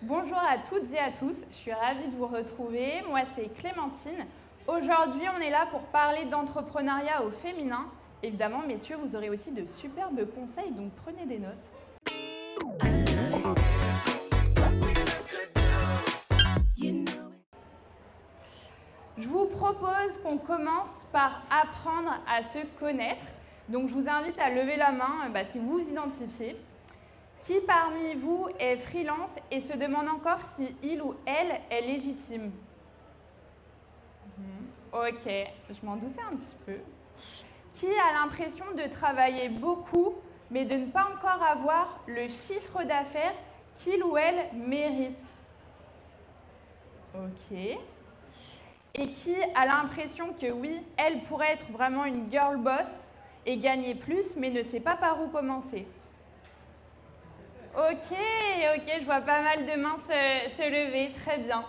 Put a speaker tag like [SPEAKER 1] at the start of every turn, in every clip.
[SPEAKER 1] Bonjour à toutes et à tous, je suis ravie de vous retrouver. Moi, c'est Clémentine. Aujourd'hui, on est là pour parler d'entrepreneuriat au féminin. Évidemment, messieurs, vous aurez aussi de superbes conseils, donc prenez des notes. Je vous propose qu'on commence par apprendre à se connaître. Donc, je vous invite à lever la main si vous vous identifiez. Qui parmi vous est freelance et se demande encore si il ou elle est légitime? Ok, je m'en doutais un petit peu. Qui a l'impression de travailler beaucoup, mais de ne pas encore avoir le chiffre d'affaires qu'il ou elle mérite? Ok. Et qui a l'impression que oui, elle pourrait être vraiment une girl boss et gagner plus, mais ne sait pas par où commencer? Ok, je vois pas mal de mains se lever, très bien.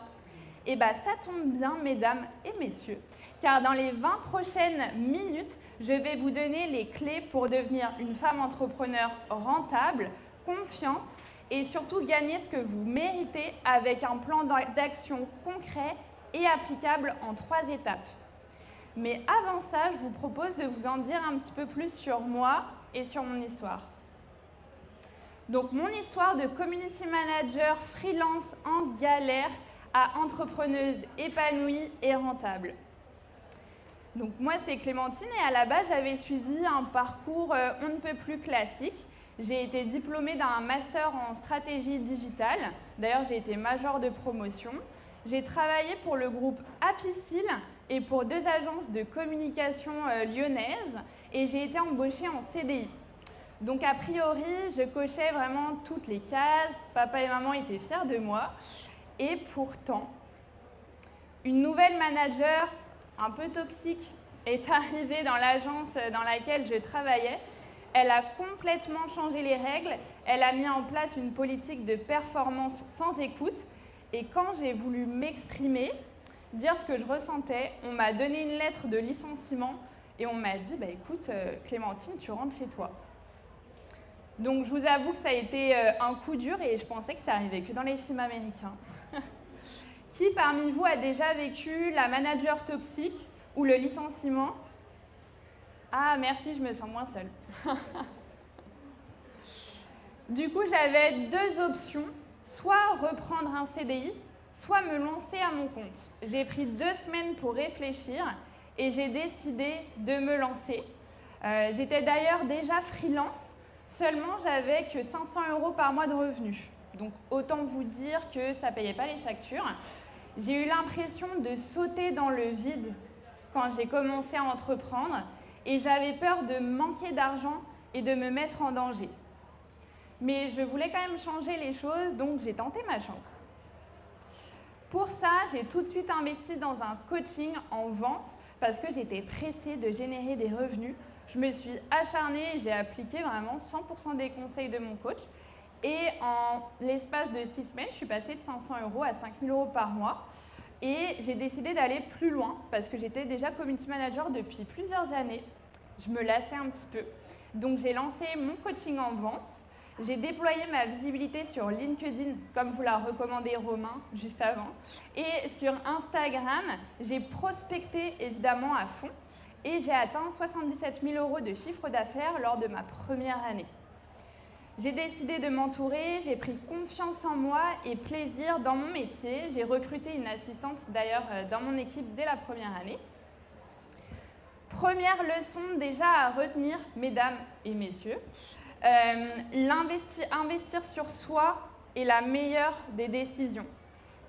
[SPEAKER 1] Et bien, ça tombe bien, mesdames et messieurs, car dans les 20 prochaines minutes, je vais vous donner les clés pour devenir une femme entrepreneur rentable, confiante et surtout gagner ce que vous méritez avec un plan d'action concret et applicable en 3 étapes. Mais avant ça, je vous propose de vous en dire un petit peu plus sur moi et sur mon histoire. Donc, mon histoire de community manager freelance en galère à entrepreneuse épanouie et rentable. Donc, moi, c'est Clémentine et à la base, j'avais suivi un parcours on ne peut plus classique. J'ai été diplômée d'un master en stratégie digitale. D'ailleurs, j'ai été major de promotion. J'ai travaillé pour le groupe Apicil et pour 2 agences de communication lyonnaises et j'ai été embauchée en CDI. Donc a priori, je cochais vraiment toutes les cases, papa et maman étaient fiers de moi. Et pourtant, une nouvelle manager un peu toxique est arrivée dans l'agence dans laquelle je travaillais. Elle a complètement changé les règles, elle a mis en place une politique de performance sans écoute. Et quand j'ai voulu m'exprimer, dire ce que je ressentais, on m'a donné une lettre de licenciement et on m'a dit écoute Clémentine, tu rentres chez toi. Donc je vous avoue que ça a été un coup dur et je pensais que ça arrivait que dans les films américains. Qui parmi vous a déjà vécu la manager toxique ou le licenciement? Ah merci, je me sens moins seule. Du coup, j'avais 2 options, soit reprendre un CDI, soit me lancer à mon compte. J'ai pris 2 semaines pour réfléchir et j'ai décidé de me lancer. J'étais d'ailleurs déjà freelance. Seulement, j'avais que 500 € par mois de revenus. Donc, autant vous dire que ça ne payait pas les factures. J'ai eu l'impression de sauter dans le vide quand j'ai commencé à entreprendre et j'avais peur de manquer d'argent et de me mettre en danger. Mais je voulais quand même changer les choses, donc j'ai tenté ma chance. Pour ça, j'ai tout de suite investi dans un coaching en vente parce que j'étais pressée de générer des revenus. Je me suis acharnée et j'ai appliqué vraiment 100% des conseils de mon coach. Et en l'espace de 6 semaines, je suis passée de 500 € à 5 000 € par mois. Et j'ai décidé d'aller plus loin parce que j'étais déjà community manager depuis plusieurs années. Je me lassais un petit peu. Donc j'ai lancé mon coaching en vente. J'ai déployé ma visibilité sur LinkedIn, comme vous l'a recommandé Romain juste avant. Et sur Instagram, j'ai prospecté évidemment à fond. Et j'ai atteint 77 000 € de chiffre d'affaires lors de ma première année. J'ai décidé de m'entourer, j'ai pris confiance en moi et plaisir dans mon métier. J'ai recruté une assistante d'ailleurs dans mon équipe dès la première année. Première leçon déjà à retenir, mesdames et messieurs, investir sur soi est la meilleure des décisions.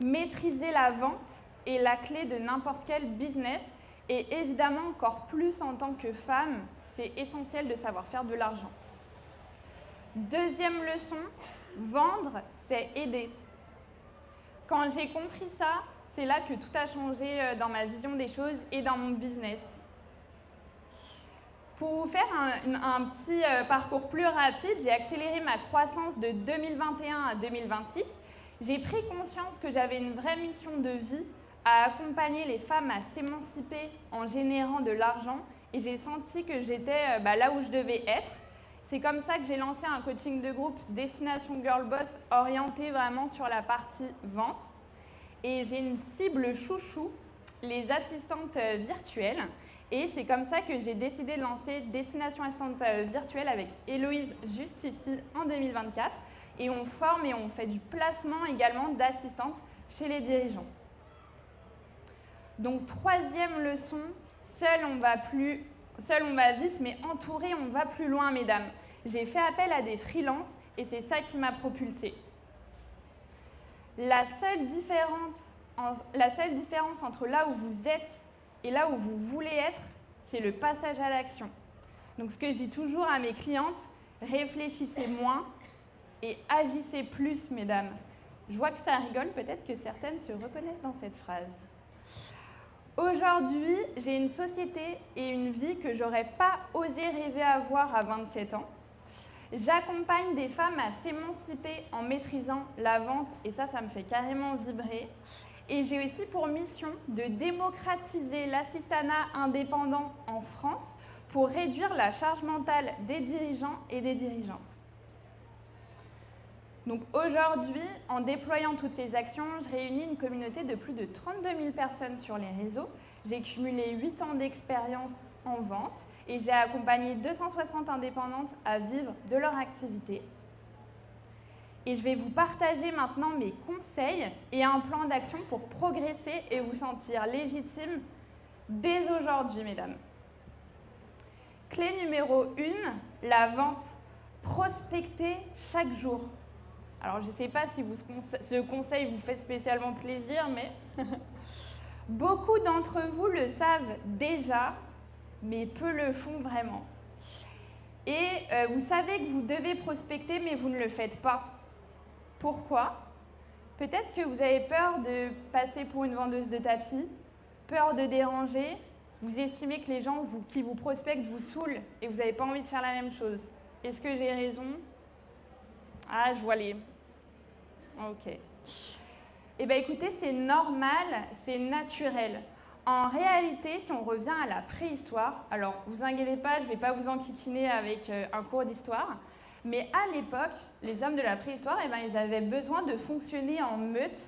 [SPEAKER 1] Maîtriser la vente est la clé de n'importe quel business et évidemment encore plus en tant que femme, c'est essentiel de savoir faire de l'argent. Deuxième leçon, vendre, c'est aider. Quand j'ai compris ça, c'est là que tout a changé dans ma vision des choses et dans mon business. Pour vous faire un petit parcours plus rapide, j'ai accéléré ma croissance de 2021 à 2026. J'ai pris conscience que j'avais une vraie mission de vie à accompagner les femmes à s'émanciper en générant de l'argent et j'ai senti que j'étais là où je devais être. C'est comme ça que j'ai lancé un coaching de groupe Destination Girl Boss orienté vraiment sur la partie vente. Et j'ai une cible chouchou, les assistantes virtuelles. Et c'est comme ça que j'ai décidé de lancer Destination Assistante Virtuelle avec Héloïse juste ici en 2024. Et on forme et on fait du placement également d'assistantes chez les dirigeants. Donc, troisième leçon, seul on va vite, mais entouré on va plus loin, mesdames. J'ai fait appel à des freelances et c'est ça qui m'a propulsée. La seule différence entre là où vous êtes et là où vous voulez être, c'est le passage à l'action. Donc, ce que je dis toujours à mes clientes, réfléchissez moins et agissez plus, mesdames. Je vois que ça rigole, peut-être que certaines se reconnaissent dans cette phrase. Aujourd'hui, j'ai une société et une vie que j'aurais pas osé rêver avoir à 27 ans. J'accompagne des femmes à s'émanciper en maîtrisant la vente et ça me fait carrément vibrer. Et j'ai aussi pour mission de démocratiser l'assistanat indépendant en France pour réduire la charge mentale des dirigeants et des dirigeantes. Donc aujourd'hui, en déployant toutes ces actions, je réunis une communauté de plus de 32 000 personnes sur les réseaux. J'ai cumulé 8 ans d'expérience en vente et j'ai accompagné 260 indépendantes à vivre de leur activité. Et je vais vous partager maintenant mes conseils et un plan d'action pour progresser et vous sentir légitime dès aujourd'hui, mesdames. Clé numéro 1, la vente. Prospecter chaque jour. Alors, je ne sais pas si ce conseil vous fait spécialement plaisir, mais beaucoup d'entre vous le savent déjà, mais peu le font vraiment. Et vous savez que vous devez prospecter, mais vous ne le faites pas. Pourquoi? Peut-être que vous avez peur de passer pour une vendeuse de tapis, peur de déranger, vous estimez que les gens qui vous prospectent vous saoulent et vous n'avez pas envie de faire la même chose. Est-ce que j'ai raison? Ah, je vois les... Ok. Eh bien, écoutez, c'est normal, c'est naturel. En réalité, si on revient à la préhistoire, alors vous inquiétez pas, je ne vais pas vous enquiquiner avec un cours d'histoire, mais à l'époque, les hommes de la préhistoire, eh ben, ils avaient besoin de fonctionner en meute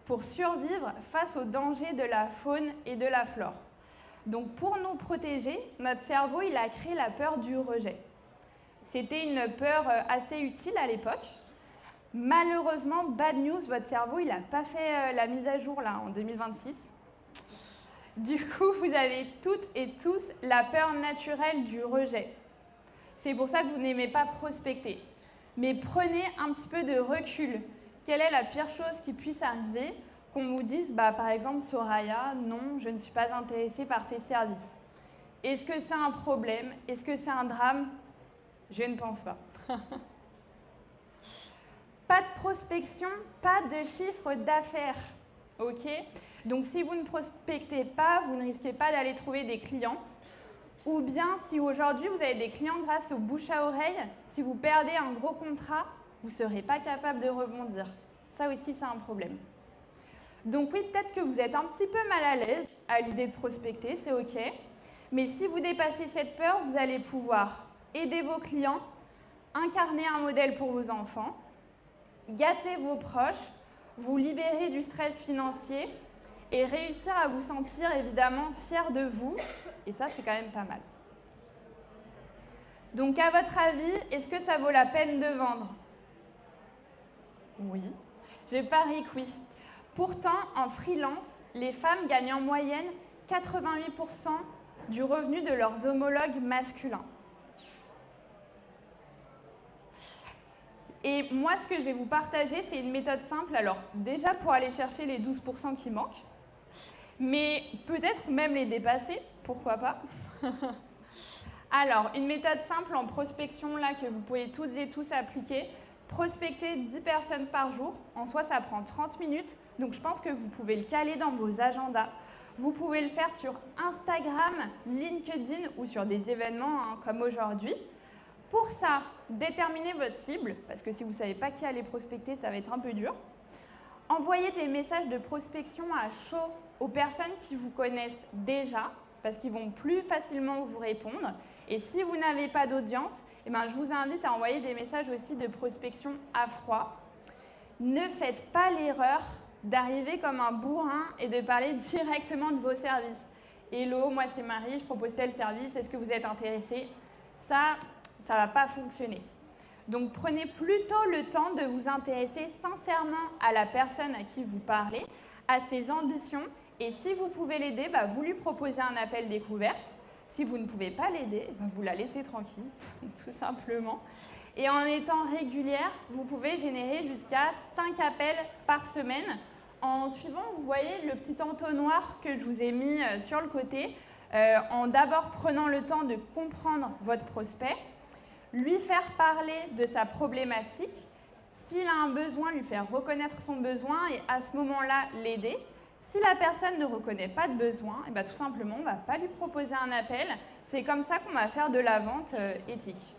[SPEAKER 1] pour survivre face aux dangers de la faune et de la flore. Donc pour nous protéger, notre cerveau il a créé la peur du rejet. C'était une peur assez utile à l'époque. Malheureusement, bad news, votre cerveau il n'a pas fait la mise à jour là en 2026. Du coup, vous avez toutes et tous la peur naturelle du rejet. C'est pour ça que vous n'aimez pas prospecter. Mais prenez un petit peu de recul. Quelle est la pire chose qui puisse arriver? Qu'on vous dise, par exemple, Soraya, non, je ne suis pas intéressée par tes services. Est-ce que c'est un problème? Est-ce que c'est un drame? Je ne pense pas. Pas de prospection, pas de chiffre d'affaires. Ok? Donc si vous ne prospectez pas, vous ne risquez pas d'aller trouver des clients. Ou bien si aujourd'hui vous avez des clients grâce au bouche à oreille, si vous perdez un gros contrat, vous ne serez pas capable de rebondir. Ça aussi, c'est un problème. Donc oui, peut-être que vous êtes un petit peu mal à l'aise à l'idée de prospecter, c'est ok. Mais si vous dépassez cette peur, vous allez pouvoir aider vos clients, incarner un modèle pour vos enfants, gâter vos proches, vous libérer du stress financier et réussir à vous sentir évidemment fier de vous. Et ça, c'est quand même pas mal. Donc à votre avis, est-ce que ça vaut la peine de vendre? Oui. Je parie que oui. Pourtant, en freelance, les femmes gagnent en moyenne 88% du revenu de leurs homologues masculins. Et moi, ce que je vais vous partager, c'est une méthode simple. Alors, déjà pour aller chercher les 12% qui manquent, mais peut-être même les dépasser, pourquoi pas. Alors, une méthode simple en prospection, là, que vous pouvez toutes et tous appliquer. Prospecter 10 personnes par jour. En soi, ça prend 30 minutes. Donc, je pense que vous pouvez le caler dans vos agendas. Vous pouvez le faire sur Instagram, LinkedIn ou sur des événements comme aujourd'hui. Pour ça, déterminez votre cible, parce que si vous ne savez pas qui aller prospecter, ça va être un peu dur. Envoyez des messages de prospection à chaud aux personnes qui vous connaissent déjà, parce qu'ils vont plus facilement vous répondre. Et si vous n'avez pas d'audience, je vous invite à envoyer des messages aussi de prospection à froid. Ne faites pas l'erreur d'arriver comme un bourrin et de parler directement de vos services. Hello, moi c'est Marie, je propose tel service, est-ce que vous êtes intéressé? Ça ne va pas fonctionner. Donc prenez plutôt le temps de vous intéresser sincèrement à la personne à qui vous parlez, à ses ambitions, et si vous pouvez l'aider, vous lui proposez un appel découverte. Si vous ne pouvez pas l'aider, vous la laissez tranquille, tout simplement. Et en étant régulière, vous pouvez générer jusqu'à 5 appels par semaine. En suivant, vous voyez le petit entonnoir que je vous ai mis sur le côté, en d'abord prenant le temps de comprendre votre prospect, lui faire parler de sa problématique, s'il a un besoin, lui faire reconnaître son besoin et à ce moment-là, l'aider. Si la personne ne reconnaît pas de besoin, tout simplement, on ne va pas lui proposer un appel. C'est comme ça qu'on va faire de la vente éthique.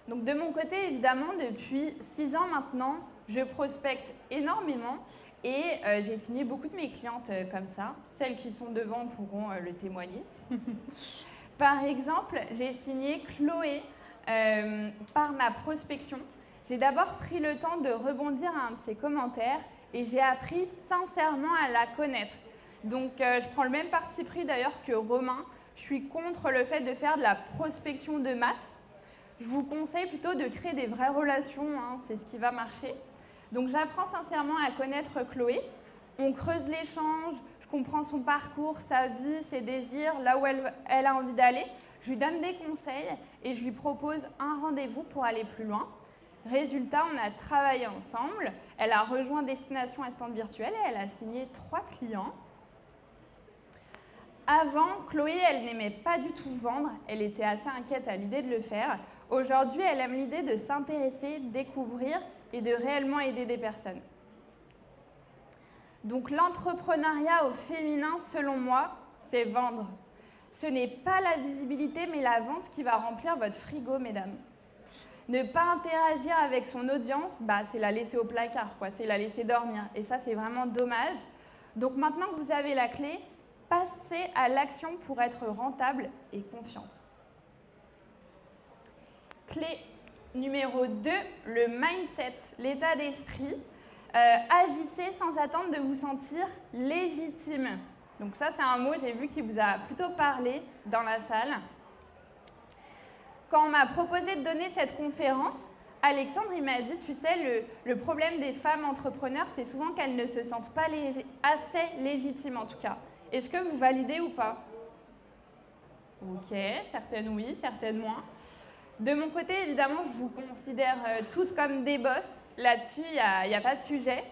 [SPEAKER 1] Donc de mon côté, évidemment, depuis 6 ans maintenant, je prospecte énormément et j'ai signé beaucoup de mes clientes comme ça. Celles qui sont devant pourront le témoigner. Par exemple, j'ai signé Chloé par ma prospection. J'ai d'abord pris le temps de rebondir à un de ses commentaires et j'ai appris sincèrement à la connaître. Donc je prends le même parti pris d'ailleurs que Romain. Je suis contre le fait de faire de la prospection de masse. Je vous conseille plutôt de créer des vraies relations, c'est ce qui va marcher. Donc j'apprends sincèrement à connaître Chloé. On creuse l'échange, je comprends son parcours, sa vie, ses désirs, là où elle a envie d'aller. Je lui donne des conseils et je lui propose un rendez-vous pour aller plus loin. Résultat, on a travaillé ensemble. Elle a rejoint Destination Assistante Virtuelle et elle a signé 3 clients. Avant, Chloé, elle n'aimait pas du tout vendre. Elle était assez inquiète à l'idée de le faire. Aujourd'hui, elle aime l'idée de s'intéresser, découvrir et de réellement aider des personnes. Donc l'entrepreneuriat au féminin, selon moi, c'est vendre. Ce n'est pas la visibilité, mais la vente qui va remplir votre frigo, mesdames. Ne pas interagir avec son audience, c'est la laisser au placard, c'est la laisser dormir. Et ça, c'est vraiment dommage. Donc maintenant que vous avez la clé, passez à l'action pour être rentable et confiante. Clé numéro 2, le mindset, l'état d'esprit. Agissez sans attendre de vous sentir légitime. Donc ça, c'est un mot, j'ai vu, qui vous a plutôt parlé dans la salle. Quand on m'a proposé de donner cette conférence, Alexandre, il m'a dit, tu sais, le problème des femmes entrepreneurs, c'est souvent qu'elles ne se sentent pas assez légitimes, en tout cas. Est-ce que vous validez ou pas? Ok, certaines oui, certaines moins. De mon côté, évidemment, je vous considère toutes comme des boss. Là-dessus, il n'y a pas de sujet.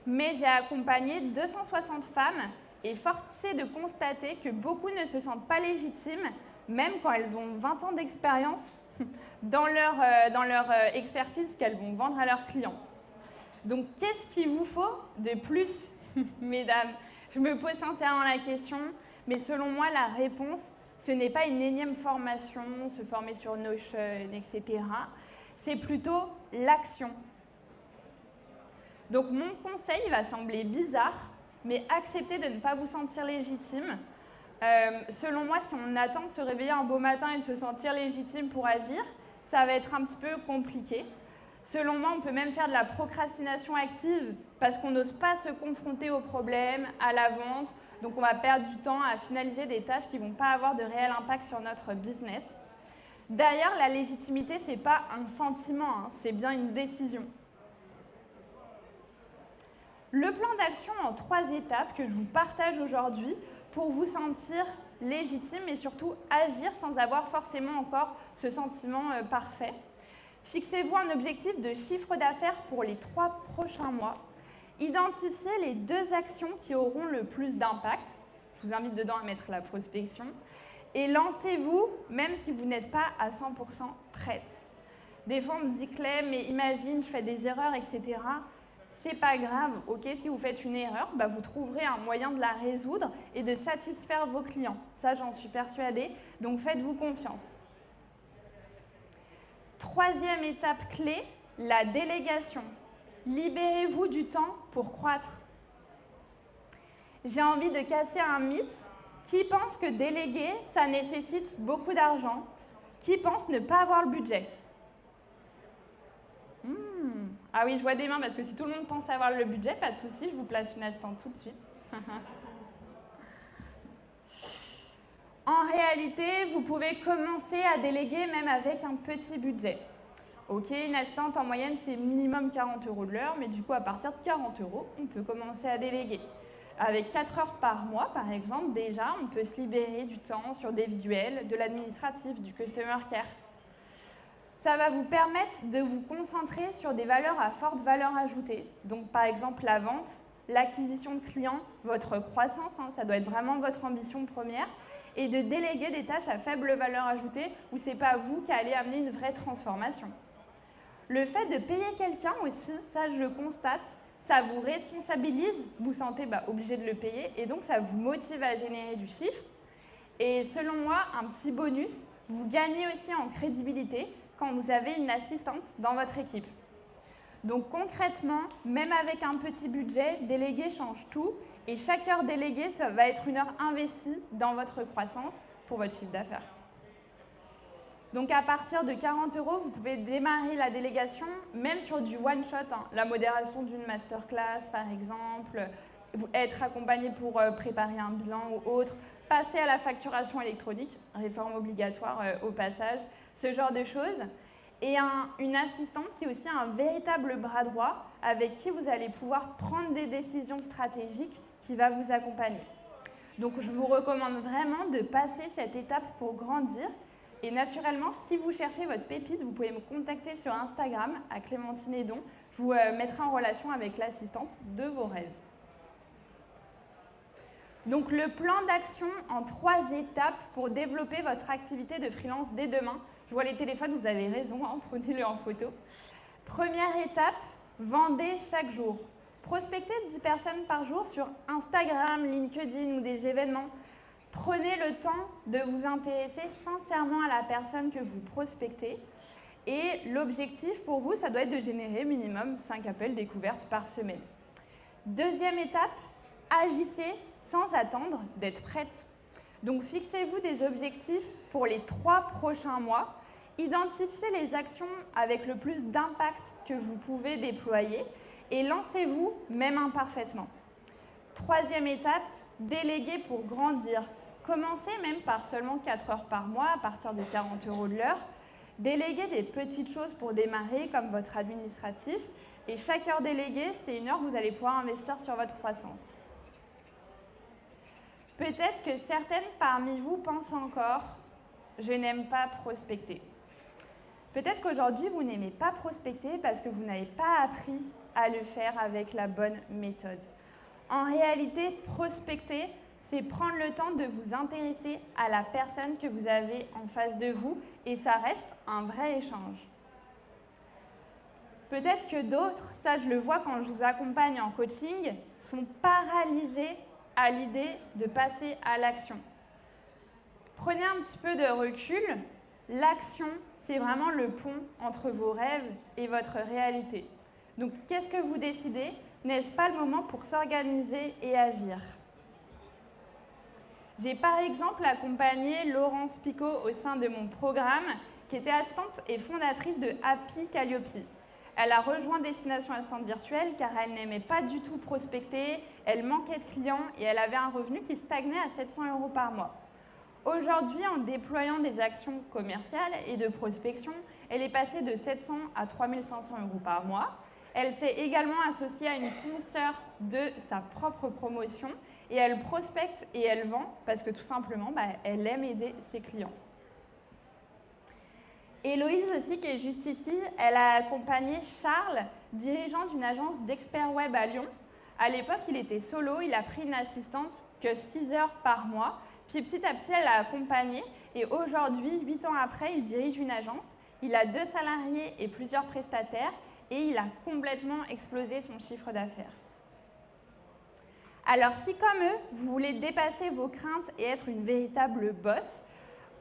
[SPEAKER 1] Mais j'ai accompagné 260 femmes et force est de constater que beaucoup ne se sentent pas légitimes, même quand elles ont 20 ans d'expérience dans leur expertise qu'elles vont vendre à leurs clients. Donc, qu'est-ce qu'il vous faut de plus, mesdames? Je me pose sincèrement la question, mais selon moi, la réponse, ce n'est pas une énième formation, se former sur Notion, etc. C'est plutôt l'action. Donc mon conseil va sembler bizarre, mais acceptez de ne pas vous sentir légitime. Selon moi, si on attend de se réveiller un beau matin et de se sentir légitime pour agir, ça va être un petit peu compliqué. Selon moi, on peut même faire de la procrastination active parce qu'on n'ose pas se confronter aux problèmes, à la vente. Donc on va perdre du temps à finaliser des tâches qui ne vont pas avoir de réel impact sur notre business. D'ailleurs, la légitimité, ce n'est pas un sentiment, c'est bien une décision. Le plan d'action en 3 étapes que je vous partage aujourd'hui pour vous sentir légitime et surtout agir sans avoir forcément encore ce sentiment parfait. Fixez-vous un objectif de chiffre d'affaires pour les 3 prochains mois. Identifiez les 2 actions qui auront le plus d'impact. Je vous invite dedans à mettre la prospection. Et lancez-vous, même si vous n'êtes pas à 100% prête. Des fois, on me dit, Clé, mais imagine, je fais des erreurs, etc. C'est pas grave, ok, si vous faites une erreur, vous trouverez un moyen de la résoudre et de satisfaire vos clients. Ça, j'en suis persuadée, donc faites-vous confiance. 3e étape clé, la délégation. Libérez-vous du temps pour croître. J'ai envie de casser un mythe qui pense que déléguer, ça nécessite beaucoup d'argent, Qui pense ne pas avoir le budget? Ah oui, je vois des mains, parce que si tout le monde pense avoir le budget, pas de souci, je vous place une assistante tout de suite. En réalité, vous pouvez commencer à déléguer même avec un petit budget. Ok, une assistante en moyenne, c'est minimum 40 € de l'heure, mais du coup, à partir de 40 €, on peut commencer à déléguer. Avec 4 heures par mois, par exemple, déjà, on peut se libérer du temps sur des visuels, de l'administratif, du customer care. Ça va vous permettre de vous concentrer sur des valeurs à forte valeur ajoutée. Donc, par exemple, la vente, l'acquisition de clients, votre croissance, ça doit être vraiment votre ambition première, et de déléguer des tâches à faible valeur ajoutée où ce n'est pas vous qui allez amener une vraie transformation. Le fait de payer quelqu'un aussi, ça je le constate, ça vous responsabilise, vous vous sentez obligé de le payer et donc ça vous motive à générer du chiffre. Et selon moi, un petit bonus, vous gagnez aussi en crédibilité quand vous avez une assistante dans votre équipe. Donc concrètement, même avec un petit budget, déléguer change tout et chaque heure déléguée, ça va être une heure investie dans votre croissance pour votre chiffre d'affaires. Donc à partir de 40 €, vous pouvez démarrer la délégation, même sur du one-shot, la modération d'une masterclass par exemple, être accompagné pour préparer un bilan ou autre, passer à la facturation électronique, réforme obligatoire au passage, ce genre de choses. Et une assistante, c'est aussi un véritable bras droit avec qui vous allez pouvoir prendre des décisions stratégiques qui va vous accompagner. Donc je vous recommande vraiment de passer cette étape pour grandir. Et naturellement, si vous cherchez votre pépite, vous pouvez me contacter sur Instagram à Clémentine Edon. Je vous mettrai en relation avec l'assistante de vos rêves. Donc le plan d'action en 3 étapes pour développer votre activité de freelance dès demain. Je vois les téléphones, vous avez raison, prenez-le en photo. Première étape, vendez chaque jour. Prospectez 10 personnes par jour sur Instagram, LinkedIn ou des événements. Prenez le temps de vous intéresser sincèrement à la personne que vous prospectez. Et l'objectif pour vous, ça doit être de générer minimum 5 appels découvertes par semaine. Deuxième étape, agissez sans attendre d'être prête. Donc fixez-vous des objectifs pour les 3 prochains mois. Identifiez les actions avec le plus d'impact que vous pouvez déployer et lancez-vous même imparfaitement. Troisième étape, déléguer pour grandir. Commencez même par seulement 4 heures par mois à partir de 40 € de l'heure. Déléguez des petites choses pour démarrer comme votre administratif et chaque heure déléguée, c'est une heure que vous allez pouvoir investir sur votre croissance. Peut-être que certaines parmi vous pensent encore « je n'aime pas prospecter ». Peut-être qu'aujourd'hui, vous n'aimez pas prospecter parce que vous n'avez pas appris à le faire avec la bonne méthode. En réalité, prospecter, c'est prendre le temps de vous intéresser à la personne que vous avez en face de vous et ça reste un vrai échange. Peut-être que d'autres, ça je le vois quand je vous accompagne en coaching, sont paralysés à l'idée de passer à l'action. Prenez un petit peu de recul, l'action, c'est vraiment le pont entre vos rêves et votre réalité. Donc, qu'est-ce que vous décidez? N'est-ce pas le moment pour s'organiser et agir? J'ai par exemple accompagné Laurence Picot au sein de mon programme, qui était assistante et fondatrice de Happy Calliope. Elle a rejoint Destination Assistante Virtuelle car elle n'aimait pas du tout prospecter, elle manquait de clients et elle avait un revenu qui stagnait à 700 € par mois. Aujourd'hui, en déployant des actions commerciales et de prospection, elle est passée de 700 à 3 500 € par mois. Elle s'est également associée à une consoeur de sa propre promotion et elle prospecte et elle vend parce que tout simplement, elle aime aider ses clients. Héloïse aussi, qui est juste ici, elle a accompagné Charles, dirigeant d'une agence d'experts web à Lyon. À l'époque, il était solo, il a pris une assistante que 6 heures par mois. Puis petit à petit, elle l'a accompagné et aujourd'hui, 8 ans après, il dirige une agence. Il a 2 salariés et plusieurs prestataires et il a complètement explosé son chiffre d'affaires. Alors si comme eux, vous voulez dépasser vos craintes et être une véritable boss,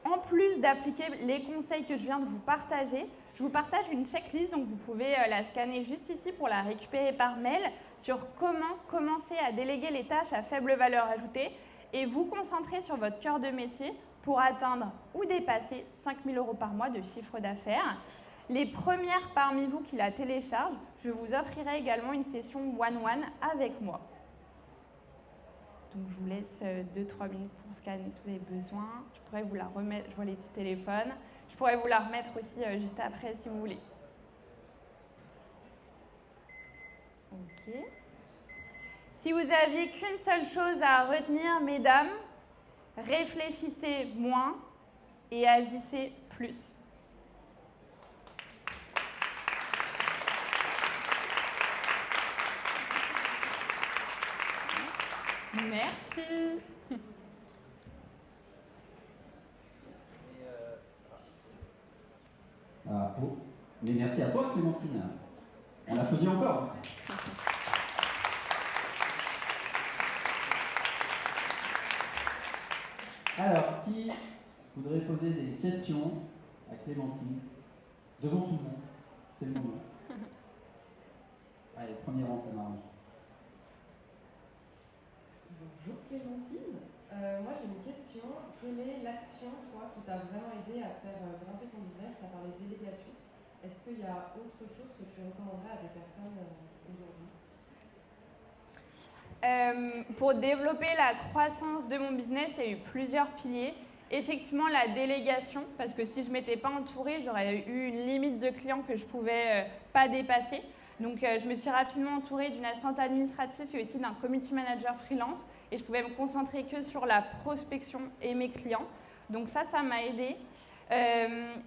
[SPEAKER 1] en plus d'appliquer les conseils que je viens de vous partager, je vous partage une checklist, donc vous pouvez la scanner juste ici pour la récupérer par mail, sur comment commencer à déléguer les tâches à faible valeur ajoutée et vous concentrer sur votre cœur de métier pour pour atteindre ou dépasser 5 000 € par mois de chiffre d'affaires. Les premières parmi vous qui la téléchargent, je vous offrirai également une session one-one avec moi. Donc je vous laisse 2-3 minutes pour scanner si vous avez besoin. Je pourrais vous la remettre, je vois les petits téléphones. Je pourrais vous la remettre aussi juste après si vous voulez. Ok. Si vous aviez qu'une seule chose à retenir, mesdames, réfléchissez moins et agissez plus. Merci.
[SPEAKER 2] Mais merci à toi, Clémentine. On applaudit encore. Alors, qui voudrait poser des questions à Clémentine devant tout le monde? C'est le moment. Allez, premier rang, ça m'arrange.
[SPEAKER 3] Bonjour Clémentine. Moi j'ai une question. Quelle est l'action, toi, qui t'a vraiment aidé à faire grimper ton business? Tu as parlé de délégation. Est-ce qu'il y a autre chose que tu recommanderais à des personnes aujourd'hui?
[SPEAKER 1] Pour développer la croissance de mon business, il y a eu plusieurs piliers. Effectivement, la délégation, parce que si je ne m'étais pas entourée, j'aurais eu une limite de clients que je ne pouvais pas dépasser. Donc, je me suis rapidement entourée d'une assistante administrative et aussi d'un community manager freelance. Et je pouvais me concentrer que sur la prospection et mes clients. Donc ça m'a aidée.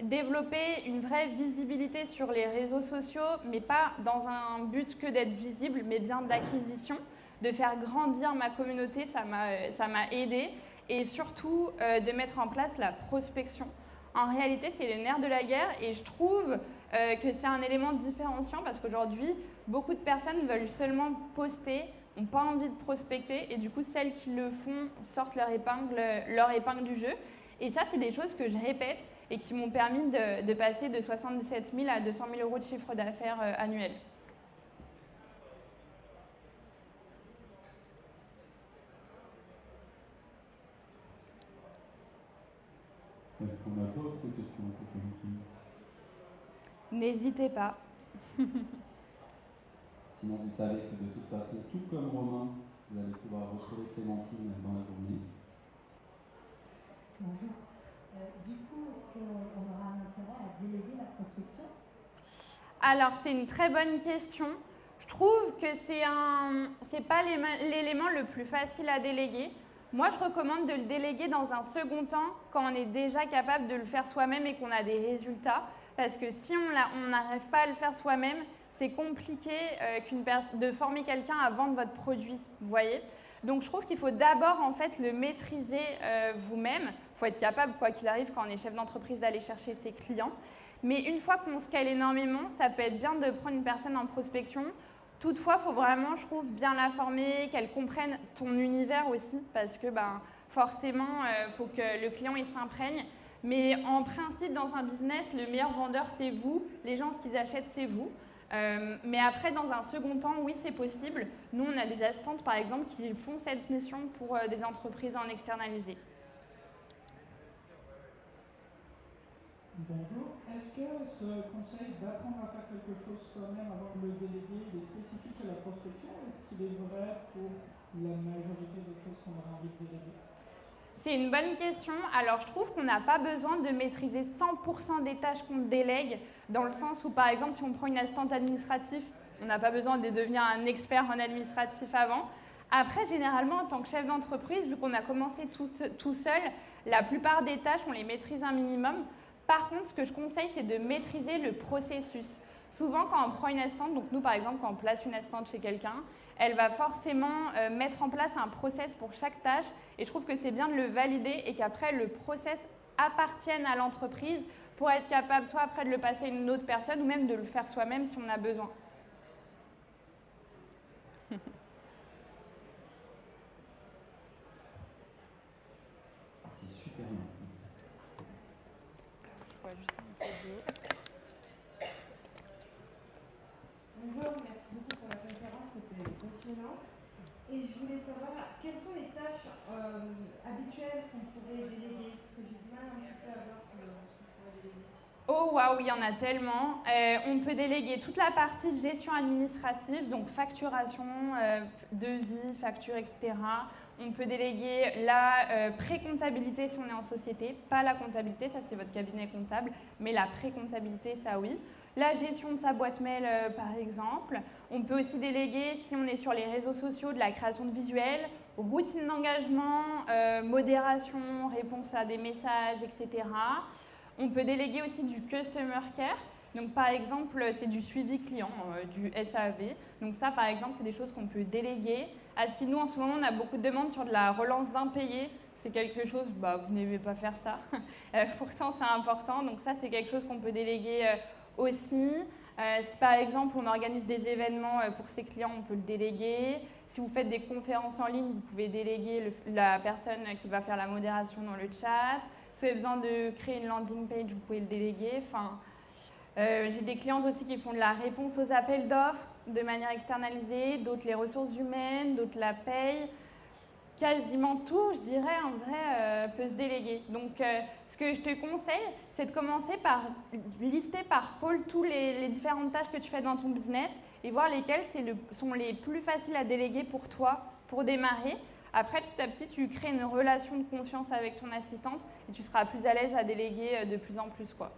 [SPEAKER 1] Développer une vraie visibilité sur les réseaux sociaux, mais pas dans un but que d'être visible, mais bien d'acquisition, de faire grandir ma communauté, ça m'a aidée. Et surtout, de mettre en place la prospection. En réalité, c'est les nerfs de la guerre et je trouve que c'est un élément différenciant parce qu'aujourd'hui, beaucoup de personnes veulent seulement poster, n'ont pas envie de prospecter et du coup, celles qui le font sortent leur épingle du jeu. Et ça, c'est des choses que je répète et qui m'ont permis de passer de 77 000 à 200 000 € de chiffre d'affaires annuel.
[SPEAKER 2] Est-ce qu'on a d'autres questions pour Clémentine?
[SPEAKER 1] N'hésitez pas.
[SPEAKER 2] Sinon, vous savez que de toute façon, tout comme Romain, vous allez pouvoir retrouver Clémentine dans la journée.
[SPEAKER 4] Bonjour. Du coup, est-ce qu'on aura un intérêt à déléguer la prospection?
[SPEAKER 1] Alors, c'est une très bonne question. Je trouve que c'est pas l'élément le plus facile à déléguer. Moi, je recommande de le déléguer dans un second temps quand on est déjà capable de le faire soi-même et qu'on a des résultats. Parce que si on n'arrive pas à le faire soi-même, c'est compliqué de former quelqu'un à vendre votre produit, vous voyez. Donc, je trouve qu'il faut d'abord en fait le maîtriser vous-même. Il faut être capable, quoi qu'il arrive, quand on est chef d'entreprise, d'aller chercher ses clients. Mais une fois qu'on scale énormément, ça peut être bien de prendre une personne en prospection. Toutefois, il faut vraiment, je trouve, bien la former, qu'elle comprenne ton univers aussi, parce que forcément, il faut que le client il s'imprègne. Mais en principe, dans un business, le meilleur vendeur, c'est vous. Les gens, ce qu'ils achètent, c'est vous. Mais après, dans un second temps, oui, c'est possible. Nous, on a des assistantes, par exemple, qui font cette mission pour des entreprises en externalisé.
[SPEAKER 5] Bonjour. Est-ce que ce conseil d'apprendre à faire quelque chose soi-même avant de le déléguer, il est spécifique à la prospection ou est-ce qu'il est vrai pour la majorité des choses qu'on aura envie de déléguer?
[SPEAKER 1] C'est une bonne question. Alors, je trouve qu'on n'a pas besoin de maîtriser 100% des tâches qu'on délègue, dans le sens où, par exemple, si on prend une assistante administrative, on n'a pas besoin de devenir un expert en administratif avant. Après, généralement, en tant que chef d'entreprise, vu qu'on a commencé tout seul, la plupart des tâches, on les maîtrise un minimum. Par contre, ce que je conseille, c'est de maîtriser le processus. Souvent, quand on prend une assistante, donc nous, par exemple, quand on place une assistante chez quelqu'un, elle va forcément mettre en place un process pour chaque tâche. Et je trouve que c'est bien de le valider et qu'après, le process appartienne à l'entreprise pour être capable soit après de le passer à une autre personne ou même de le faire soi-même si on a besoin.
[SPEAKER 2] C'est super bien.
[SPEAKER 3] Bonjour, merci beaucoup pour la conférence, c'était passionnant.
[SPEAKER 6] Et je voulais savoir quelles sont les tâches habituelles qu'on pourrait déléguer, parce que j'ai du mal un petit peu à voir ce qu'on pourrait déléguer.
[SPEAKER 1] Oh waouh, il y en a tellement. On peut déléguer toute la partie gestion administrative, donc facturation, devis, facture, etc. On peut déléguer la pré-comptabilité si on est en société, pas la comptabilité, ça c'est votre cabinet comptable, mais la pré-comptabilité, ça oui. La gestion de sa boîte mail, par exemple. On peut aussi déléguer, si on est sur les réseaux sociaux, de la création de visuels, routine d'engagement, modération, réponse à des messages, etc. On peut déléguer aussi du customer care. Donc, par exemple, c'est du suivi client, du SAV. Donc ça, par exemple, c'est des choses qu'on peut déléguer. Si nous, en ce moment, on a beaucoup de demandes sur de la relance d'impayés. C'est quelque chose, vous n'aimez pas faire ça. Pourtant, c'est important. Donc ça, c'est quelque chose qu'on peut déléguer aussi. Si, par exemple, on organise des événements pour ses clients, on peut le déléguer. Si vous faites des conférences en ligne, vous pouvez déléguer la personne qui va faire la modération dans le chat. Si vous avez besoin de créer une landing page, vous pouvez le déléguer. J'ai des clientes aussi qui font de la réponse aux appels d'offres de manière externalisée, d'autres les ressources humaines, d'autres la paye. Quasiment tout, je dirais, en vrai, peut se déléguer. Donc, ce que je te conseille, c'est de commencer par lister par pôle toutes les différentes tâches que tu fais dans ton business et voir lesquelles sont les plus faciles à déléguer pour toi, pour démarrer. Après, petit à petit, tu crées une relation de confiance avec ton assistante et tu seras plus à l'aise à déléguer de plus en plus, quoi.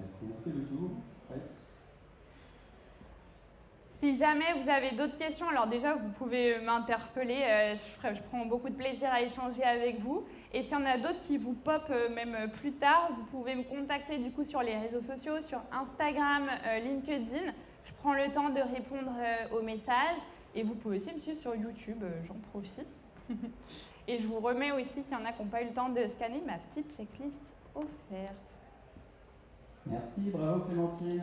[SPEAKER 2] Est-ce qu'on a fait le tour, presque?
[SPEAKER 1] Si jamais vous avez d'autres questions, alors déjà, vous pouvez m'interpeller. Je prends beaucoup de plaisir à échanger avec vous. Et s'il y en a d'autres qui vous popent même plus tard, vous pouvez me contacter du coup sur les réseaux sociaux, sur Instagram, LinkedIn. Je prends le temps de répondre aux messages. Et vous pouvez aussi me suivre sur YouTube, j'en profite. Et je vous remets aussi, s'il y en a qui n'ont pas eu le temps de scanner, ma petite checklist offerte.
[SPEAKER 2] Merci, bravo Clémentine.